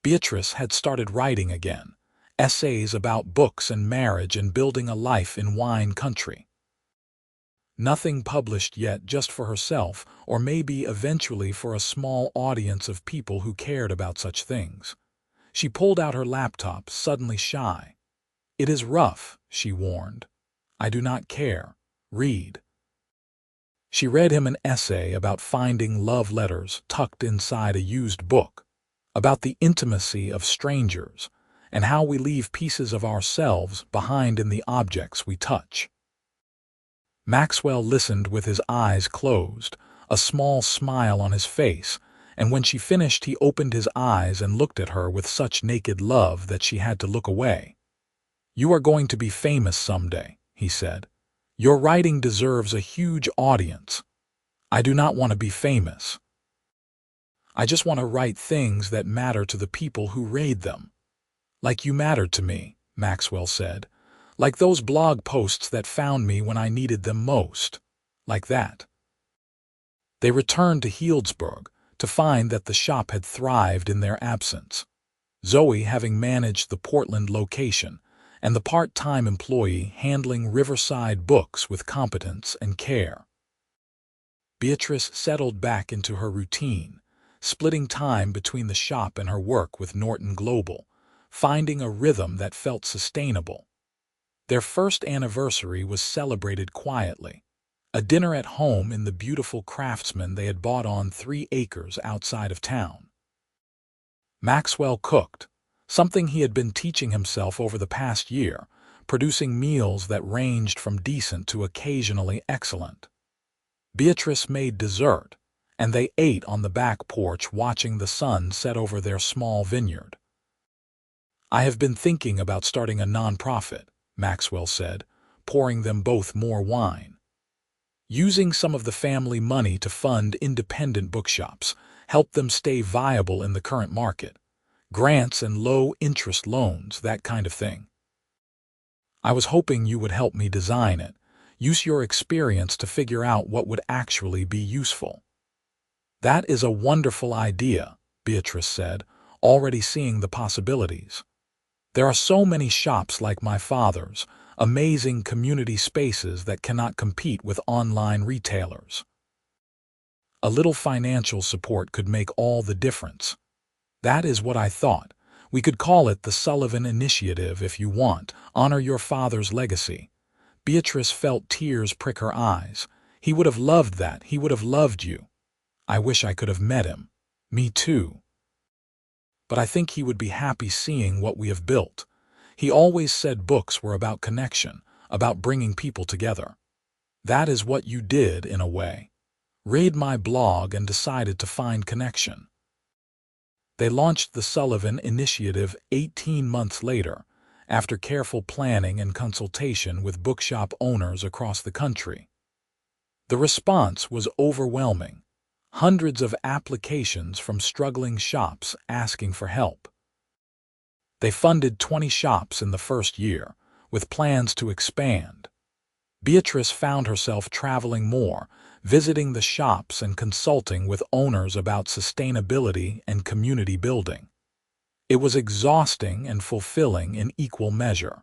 Beatrice had started writing again, essays about books and marriage and building a life in wine country. Nothing published yet, just for herself, or maybe eventually for a small audience of people who cared about such things. She pulled out her laptop, suddenly shy. "It is rough," she warned. "I do not care. Read." She read him an essay about finding love letters tucked inside a used book, about the intimacy of strangers, and how we leave pieces of ourselves behind in the objects we touch. Maxwell listened with his eyes closed, a small smile on his face, and when she finished he opened his eyes and looked at her with such naked love that she had to look away. "You are going to be famous someday," he said. "Your writing deserves a huge audience. I do not want to be famous. I just want to write things that matter to the people who read them." "Like you mattered to me," Maxwell said. "Like those blog posts that found me when I needed them most. Like that." They returned to Healdsburg to find that the shop had thrived in their absence, Zoe having managed the Portland location, and the part-time employee handling Riverside books with competence and care. Beatrice settled back into her routine, splitting time between the shop and her work with Norton Global, finding a rhythm that felt sustainable. Their first anniversary was celebrated quietly, a dinner at home in the beautiful Craftsman they had bought on 3 acres outside of town. Maxwell cooked, something he had been teaching himself over the past year, producing meals that ranged from decent to occasionally excellent. Beatrice made dessert, and they ate on the back porch watching the sun set over their small vineyard. "I have been thinking about starting a nonprofit," Maxwell said, pouring them both more wine. Using some of the family money to fund independent bookshops helped them stay viable in the current market. Grants and low-interest loans, that kind of thing. I was hoping you would help me design it. Use your experience to figure out what would actually be useful. That is a wonderful idea, Beatrice said, already seeing the possibilities. There are so many shops like my father's, amazing community spaces that cannot compete with online retailers. A little financial support could make all the difference. That is what I thought. We could call it the Sullivan Initiative if you want. Honor your father's legacy. Beatrice felt tears prick her eyes. He would have loved that. He would have loved you. I wish I could have met him. Me too. But I think he would be happy seeing what we have built. He always said books were about connection, about bringing people together. That is what you did, in a way. Read my blog and decided to find connection. They launched the Sullivan Initiative 18 months later, after careful planning and consultation with bookshop owners across the country. The response was overwhelming. Hundreds of applications from struggling shops asking for help. They funded 20 shops in the first year, with plans to expand. Beatrice found herself traveling more, visiting the shops and consulting with owners about sustainability and community building. It was exhausting and fulfilling in equal measure.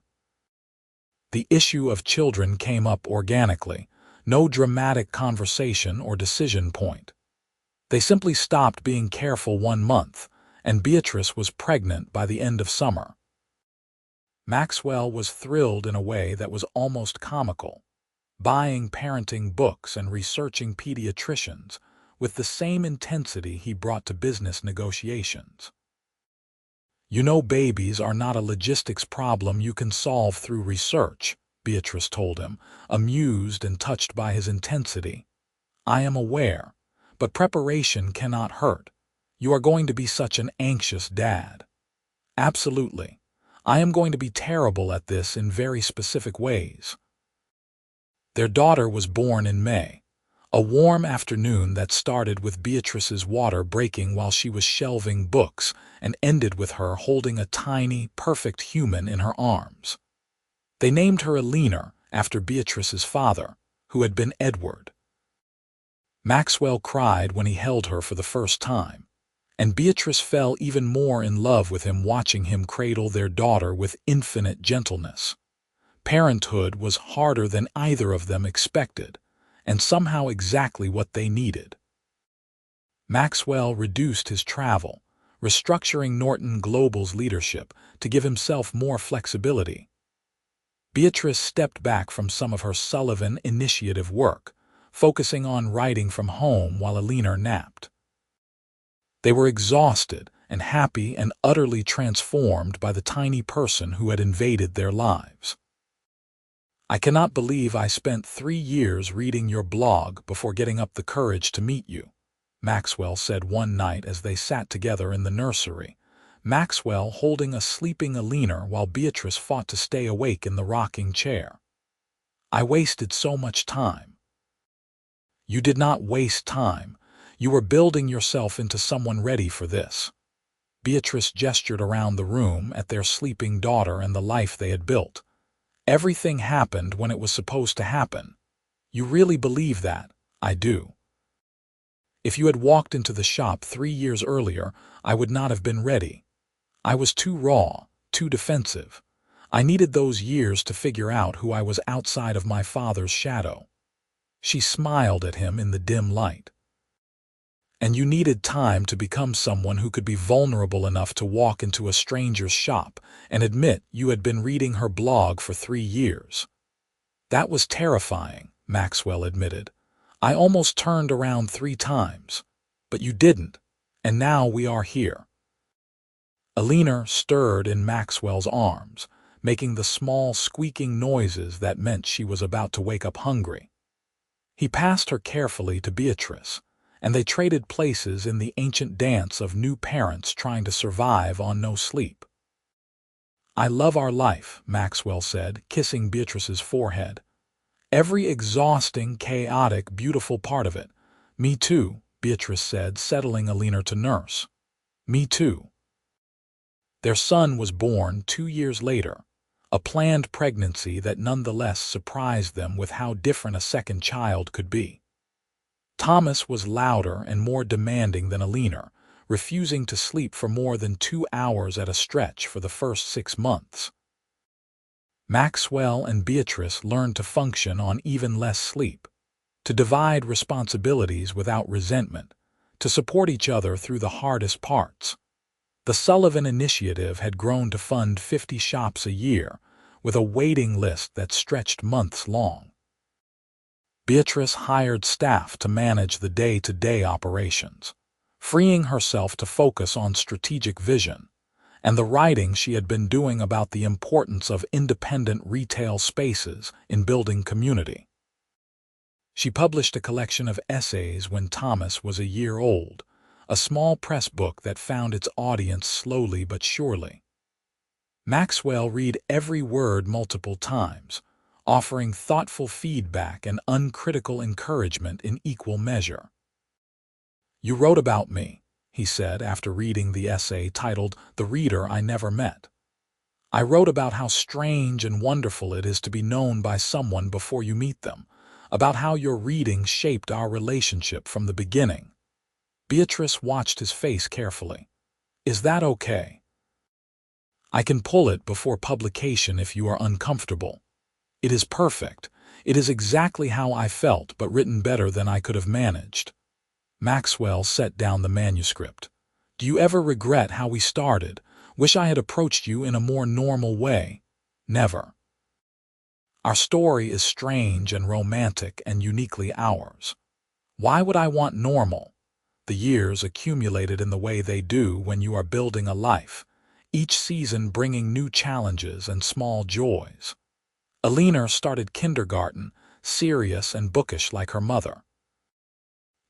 The issue of children came up organically, no dramatic conversation or decision point. They simply stopped being careful 1 month, and Beatrice was pregnant by the end of summer. Maxwell was thrilled in a way that was almost comical, buying parenting books and researching pediatricians with the same intensity he brought to business negotiations. You know, babies are not a logistics problem you can solve through research, Beatrice told him, amused and touched by his intensity. I am aware, but preparation cannot hurt. You are going to be such an anxious dad. Absolutely. I am going to be terrible at this in very specific ways. Their daughter was born in May, a warm afternoon that started with Beatrice's water breaking while she was shelving books and ended with her holding a tiny, perfect human in her arms. They named her Eleanor after Beatrice's father, who had been Edward. Maxwell cried when he held her for the first time, and Beatrice fell even more in love with him watching him cradle their daughter with infinite gentleness. Parenthood was harder than either of them expected, and somehow exactly what they needed. Maxwell reduced his travel, restructuring Norton Global's leadership to give himself more flexibility. Beatrice stepped back from some of her Sullivan Initiative work, focusing on writing from home while Eleanor napped. They were exhausted and happy and utterly transformed by the tiny person who had invaded their lives. I cannot believe I spent 3 years reading your blog before getting up the courage to meet you, Maxwell said one night as they sat together in the nursery, Maxwell holding a sleeping Eleanor while Beatrice fought to stay awake in the rocking chair. I wasted so much time. You did not waste time. You were building yourself into someone ready for this. Beatrice gestured around the room at their sleeping daughter and the life they had built. Everything happened when it was supposed to happen. You really believe that? I do. If you had walked into the shop 3 years earlier, I would not have been ready. I was too raw, too defensive. I needed those years to figure out who I was outside of my father's shadow. She smiled at him in the dim light. And you needed time to become someone who could be vulnerable enough to walk into a stranger's shop and admit you had been reading her blog for 3 years. That was terrifying, Maxwell admitted. I almost turned around 3 times. But you didn't, and now we are here. Eleanor stirred in Maxwell's arms, making the small squeaking noises that meant she was about to wake up hungry. He passed her carefully to Beatrice, and they traded places in the ancient dance of new parents trying to survive on no sleep. I love our life, Maxwell said, kissing Beatrice's forehead. Every exhausting, chaotic, beautiful part of it. Me too, Beatrice said, settling Alina to nurse. Me too. Their son was born 2 years later, a planned pregnancy that nonetheless surprised them with how different a second child could be. Thomas was louder and more demanding than Alina, refusing to sleep for more than 2 hours at a stretch for the first 6 months. Maxwell and Beatrice learned to function on even less sleep, to divide responsibilities without resentment, to support each other through the hardest parts. The Sullivan Initiative had grown to fund 50 shops a year, with a waiting list that stretched months long. Beatrice hired staff to manage the day-to-day operations, freeing herself to focus on strategic vision and the writing she had been doing about the importance of independent retail spaces in building community. She published a collection of essays when Thomas was a year old, a small press book that found its audience slowly but surely. Maxwell read every word multiple times, offering thoughtful feedback and uncritical encouragement in equal measure. "You wrote about me," he said after reading the essay titled "The Reader I Never Met." "I wrote about how strange and wonderful it is to be known by someone before you meet them, about how your reading shaped our relationship from the beginning." Beatrice watched his face carefully. "Is that okay?" "I can pull it before publication if you are uncomfortable. It is perfect. It is exactly how I felt, but written better than I could have managed." Maxwell set down the manuscript. "Do you ever regret how we started? Wish I had approached you in a more normal way?" "Never. Our story is strange and romantic and uniquely ours. Why would I want normal? The years accumulated in the way they do when you are building a life, each season bringing new challenges and small joys." Alina started kindergarten, serious and bookish like her mother.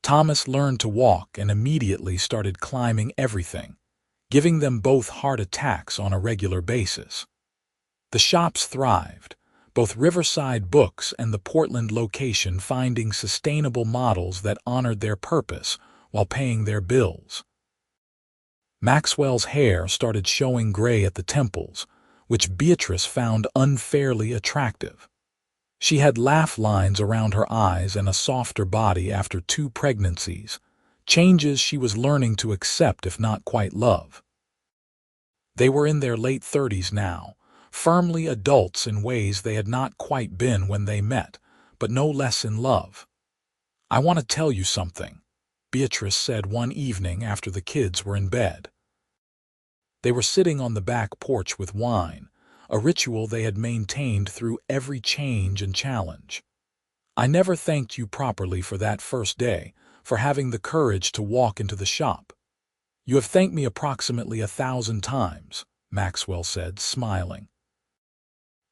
Thomas learned to walk and immediately started climbing everything, giving them both heart attacks on a regular basis. The shops thrived, both Riverside Books and the Portland location finding sustainable models that honored their purpose while paying their bills. Maxwell's hair started showing gray at the temples, which Beatrice found unfairly attractive. She had laugh lines around her eyes and a softer body after 2 pregnancies, changes she was learning to accept if not quite love. They were in their late 30s now, firmly adults in ways they had not quite been when they met, but no less in love. "I want to tell you something," Beatrice said one evening after the kids were in bed. They were sitting on the back porch with wine, a ritual they had maintained through every change and challenge. "I never thanked you properly for that first day, for having the courage to walk into the shop." "You have thanked me approximately 1,000 times, Maxwell said, smiling.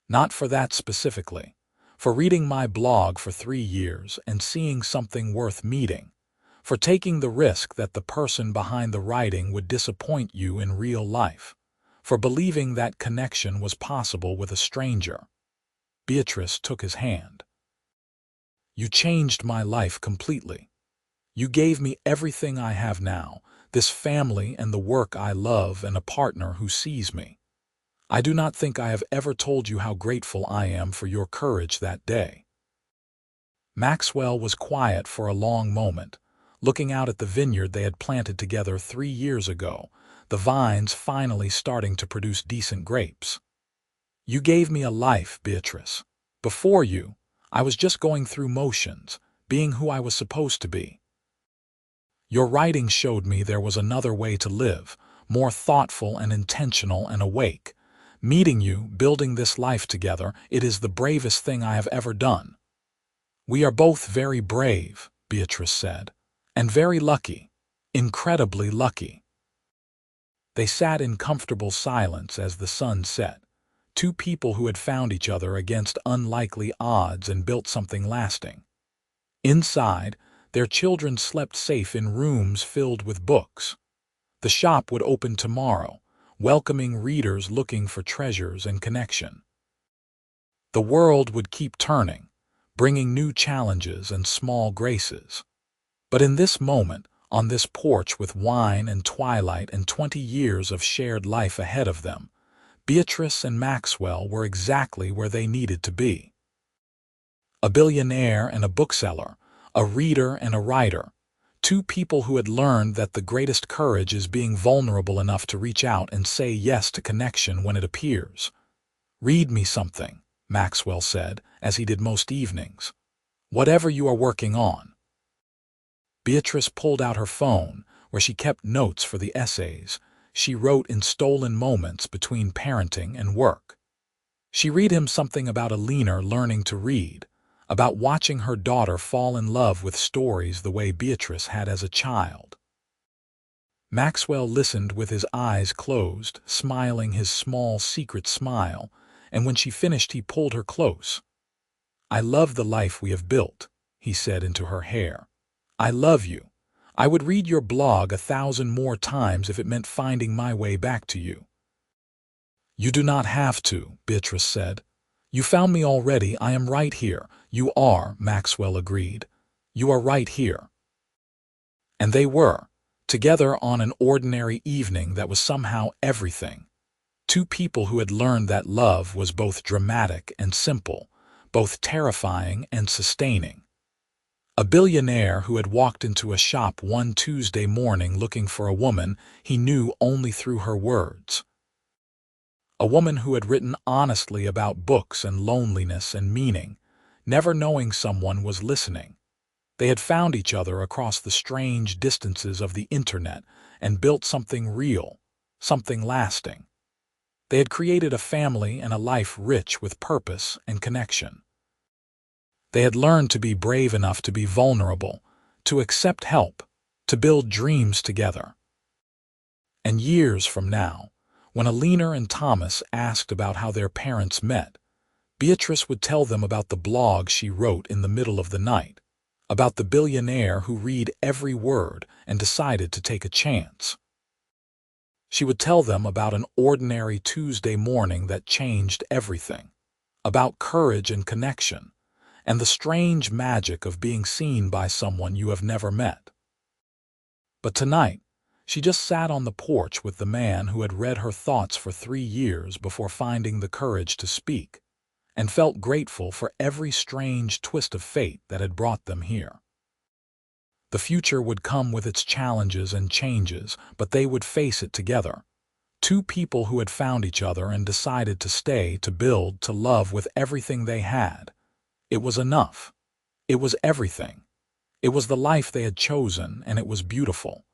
"Not for that specifically. For reading my blog for 3 years and seeing something worth meeting. For taking the risk that the person behind the writing would disappoint you in real life. For believing that connection was possible with a stranger." Beatrice took his hand. "You changed my life completely. You gave me everything I have now, this family and the work I love and a partner who sees me. I do not think I have ever told you how grateful I am for your courage that day." Maxwell was quiet for a long moment, looking out at the vineyard they had planted together 3 years ago, the vines finally starting to produce decent grapes. "You gave me a life, Beatrice. Before you, I was just going through motions, being who I was supposed to be. Your writing showed me there was another way to live, more thoughtful and intentional and awake. Meeting you, building this life together, it is the bravest thing I have ever done." "We are both very brave," Beatrice said, "and very lucky, incredibly lucky." They sat in comfortable silence as the sun set, 2 people who had found each other against unlikely odds and built something lasting. Inside, their children slept safe in rooms filled with books. The shop would open tomorrow, welcoming readers looking for treasures and connection. The world would keep turning, bringing new challenges and small graces. But in this moment, on this porch with wine and twilight and 20 years of shared life ahead of them, Beatrice and Maxwell were exactly where they needed to be. A billionaire and a bookseller, a reader and a writer, two people who had learned that the greatest courage is being vulnerable enough to reach out and say yes to connection when it appears. "Read me something," Maxwell said, as he did most evenings. "Whatever you are working on." Beatrice pulled out her phone, where she kept notes for the essays she wrote in stolen moments between parenting and work. She read him something about a leaner learning to read, about watching her daughter fall in love with stories the way Beatrice had as a child. Maxwell listened with his eyes closed, smiling his small secret smile, and when she finished he pulled her close. "I love the life we have built," he said into her hair. "I love you. I would read your blog 1,000 more times if it meant finding my way back to you." "You do not have to," Beatrice said. "You found me already. I am right here." "You are," Maxwell agreed. "You are right here." And they were, together on an ordinary evening that was somehow everything. Two people who had learned that love was both dramatic and simple, both terrifying and sustaining. A billionaire who had walked into a shop one Tuesday morning looking for a woman he knew only through her words. A woman who had written honestly about books and loneliness and meaning, never knowing someone was listening. They had found each other across the strange distances of the internet and built something real, something lasting. They had created a family and a life rich with purpose and connection. They had learned to be brave enough to be vulnerable, to accept help, to build dreams together. And years from now, when Alina and Thomas asked about how their parents met, Beatrice would tell them about the blog she wrote in the middle of the night, about the billionaire who read every word and decided to take a chance. She would tell them about an ordinary Tuesday morning that changed everything, about courage and connection, and the strange magic of being seen by someone you have never met. But tonight, she just sat on the porch with the man who had read her thoughts for 3 years before finding the courage to speak, and felt grateful for every strange twist of fate that had brought them here. The future would come with its challenges and changes, but they would face it together. Two people who had found each other and decided to stay, to build, to love with everything they had. It was enough. It was everything. It was the life they had chosen, and it was beautiful.